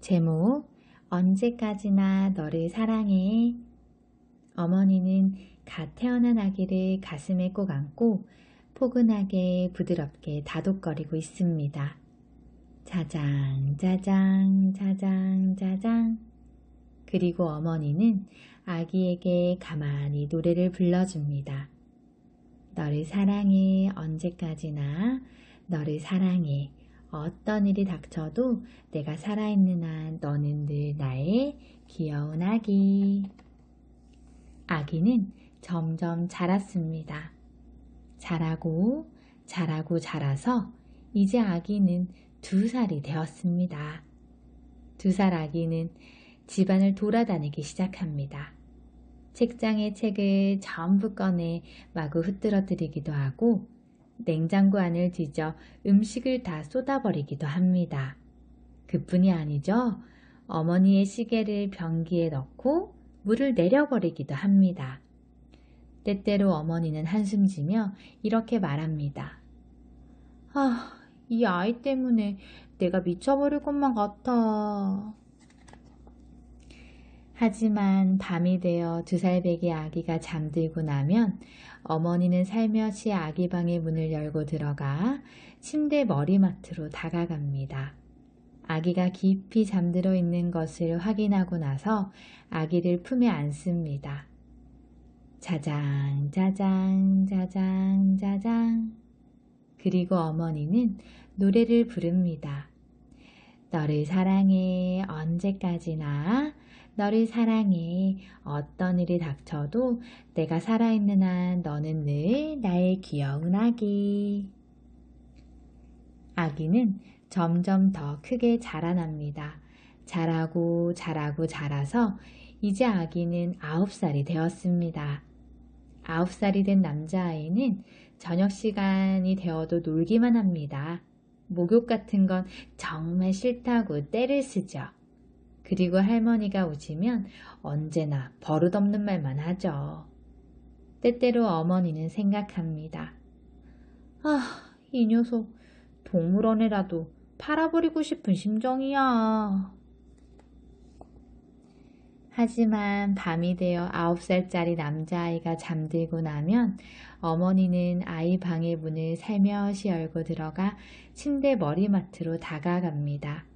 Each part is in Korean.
제목, 언제까지나 너를 사랑해. 어머니는 갓 태어난 아기를 가슴에 꼭 안고 포근하게 부드럽게 다독거리고 있습니다. 자장, 자장, 자장, 자장. 그리고 어머니는 아기에게 가만히 노래를 불러줍니다. 너를 사랑해, 언제까지나 너를 사랑해. 어떤 일이 닥쳐도 내가 살아있는 한 너는 늘 나의 귀여운 아기. 아기는 점점 자랐습니다. 자라고 자라고 자라서 이제 아기는 2살이 되었습니다. 2살 아기는 집안을 돌아다니기 시작합니다. 책장에 책을 전부 꺼내 마구 흩뜨러뜨리기도 하고 냉장고 안을 뒤져 음식을 다 쏟아버리기도 합니다. 그뿐이 아니죠. 어머니의 시계를 변기에 넣고 물을 내려버리기도 합니다. 때때로 어머니는 한숨 지며 이렇게 말합니다. 이 아이 때문에 내가 미쳐버릴 것만 같아. 하지만 밤이 되어 2살 배기 아기가 잠들고 나면 어머니는 살며시 아기 방의 문을 열고 들어가 침대 머리맡으로 다가갑니다. 아기가 깊이 잠들어 있는 것을 확인하고 나서 아기를 품에 안습니다. 자장, 자장, 자장, 자장. 그리고 어머니는 노래를 부릅니다. 너를 사랑해, 언제까지나. 너를 사랑해. 어떤 일이 닥쳐도 내가 살아있는 한 너는 늘 나의 귀여운 아기. 아기는 점점 더 크게 자라납니다. 자라고 자라고 자라서 이제 아기는 9살이 되었습니다. 9살이 된 남자아이는 저녁 시간이 되어도 놀기만 합니다. 목욕 같은 건 정말 싫다고 떼를 쓰죠. 그리고 할머니가 오시면 언제나 버릇없는 말만 하죠. 때때로 어머니는 생각합니다. 이 녀석 동물원에라도 팔아버리고 싶은 심정이야. 하지만 밤이 되어 9살짜리 남자아이가 잠들고 나면 어머니는 아이 방의 문을 살며시 열고 들어가 침대 머리맡으로 다가갑니다.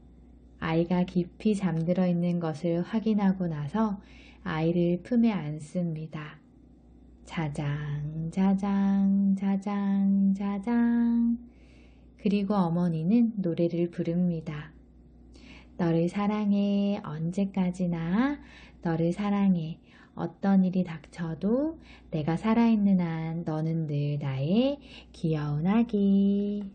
아이가 깊이 잠들어 있는 것을 확인하고 나서 아이를 품에 안습니다. 자장, 자장, 자장, 자장. 그리고 어머니는 노래를 부릅니다. 너를 사랑해, 언제까지나. 너를 사랑해. 어떤 일이 닥쳐도 내가 살아있는 한 너는 늘 나의 귀여운 아기.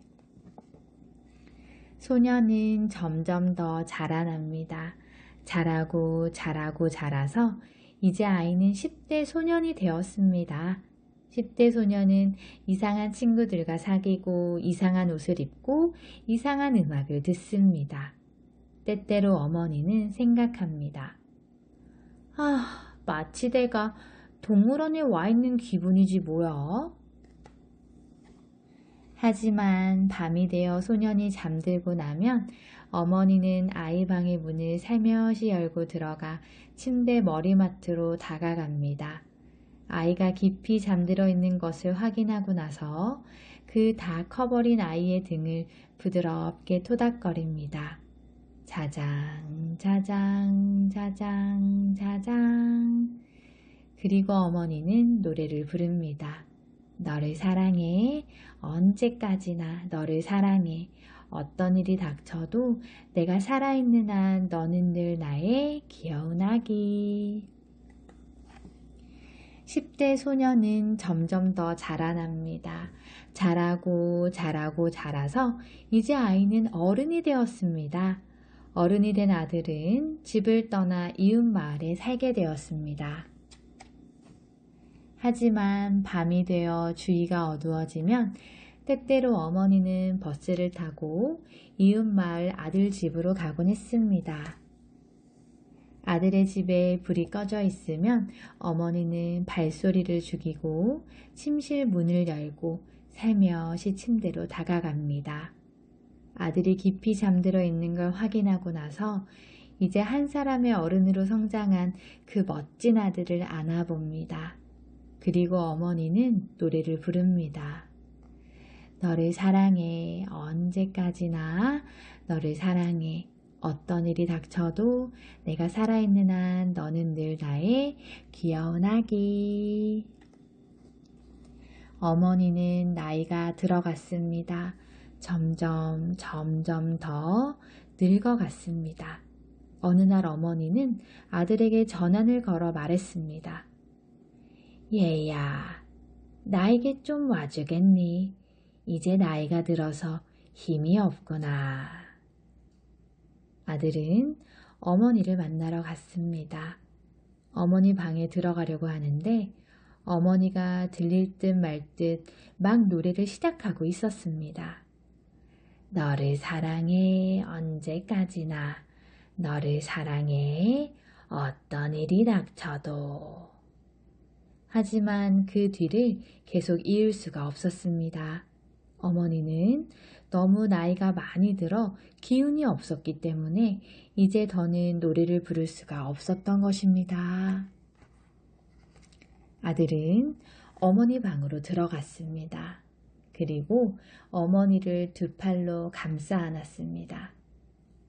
소녀는 점점 더 자라납니다. 자라고 자라고 자라서 이제 아이는 10대 소년이 되었습니다. 10대 소년은 이상한 친구들과 사귀고 이상한 옷을 입고 이상한 음악을 듣습니다. 때때로 어머니는 생각합니다. 마치 내가 동물원에 와 있는 기분이지 뭐야? 하지만 밤이 되어 소년이 잠들고 나면 어머니는 아이 방의 문을 살며시 열고 들어가 침대 머리맡으로 다가갑니다. 아이가 깊이 잠들어 있는 것을 확인하고 나서 그 다 커버린 아이의 등을 부드럽게 토닥거립니다. 자장, 자장, 자장, 자장. 그리고 어머니는 노래를 부릅니다. 너를 사랑해. 언제까지나 너를 사랑해. 어떤 일이 닥쳐도 내가 살아있는 한 너는 늘 나의 귀여운 아기. 10대 소녀는 점점 더 자라납니다. 자라고 자라고 자라서 이제 아이는 어른이 되었습니다. 어른이 된 아들은 집을 떠나 이웃 마을에 살게 되었습니다. 하지만 밤이 되어 주위가 어두워지면 때때로 어머니는 버스를 타고 이웃 마을 아들 집으로 가곤 했습니다. 아들의 집에 불이 꺼져 있으면 어머니는 발소리를 죽이고 침실 문을 열고 살며시 침대로 다가갑니다. 아들이 깊이 잠들어 있는 걸 확인하고 나서 이제 한 사람의 어른으로 성장한 그 멋진 아들을 안아봅니다. 그리고 어머니는 노래를 부릅니다. 너를 사랑해, 언제까지나 너를 사랑해. 어떤 일이 닥쳐도 내가 살아있는 한 너는 늘 나의 귀여운 아기. 어머니는 나이가 들어갔습니다. 점점 더 늙어갔습니다. 어느 날 어머니는 아들에게 전화를 걸어 말했습니다. 얘야, 나에게 좀 와주겠니? 이제 나이가 들어서 힘이 없구나. 아들은 어머니를 만나러 갔습니다. 어머니 방에 들어가려고 하는데 어머니가 들릴 듯 말 듯 막 노래를 시작하고 있었습니다. 너를 사랑해 언제까지나 너를 사랑해 어떤 일이 닥쳐도. 하지만 그 뒤를 계속 이을 수가 없었습니다. 어머니는 너무 나이가 많이 들어 기운이 없었기 때문에 이제 더는 노래를 부를 수가 없었던 것입니다. 아들은 어머니 방으로 들어갔습니다. 그리고 어머니를 두 팔로 감싸 안았습니다.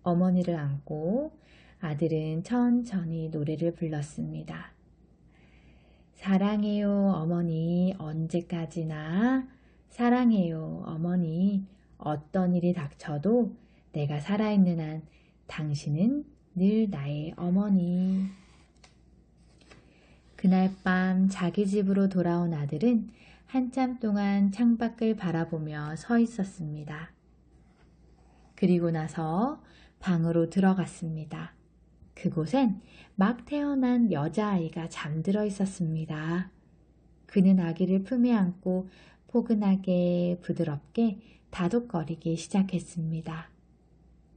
어머니를 안고 아들은 천천히 노래를 불렀습니다. 사랑해요 어머니 언제까지나 사랑해요 어머니 어떤 일이 닥쳐도 내가 살아있는 한 당신은 늘 나의 어머니. 그날 밤 자기 집으로 돌아온 아들은 한참 동안 창밖을 바라보며 서 있었습니다. 그리고 나서 방으로 들어갔습니다. 그곳엔 막 태어난 여자아이가 잠들어 있었습니다. 그는 아기를 품에 안고 포근하게 부드럽게 다독거리기 시작했습니다.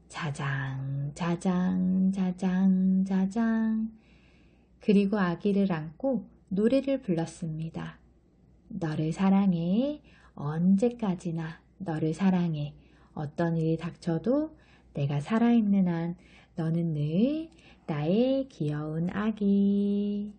자장, 자장, 자장, 자장. 그리고 아기를 안고 노래를 불렀습니다. 너를 사랑해, 언제까지나 너를 사랑해. 어떤 일이 닥쳐도 내가 살아있는 한 너는 늘 나의 귀여운 아기.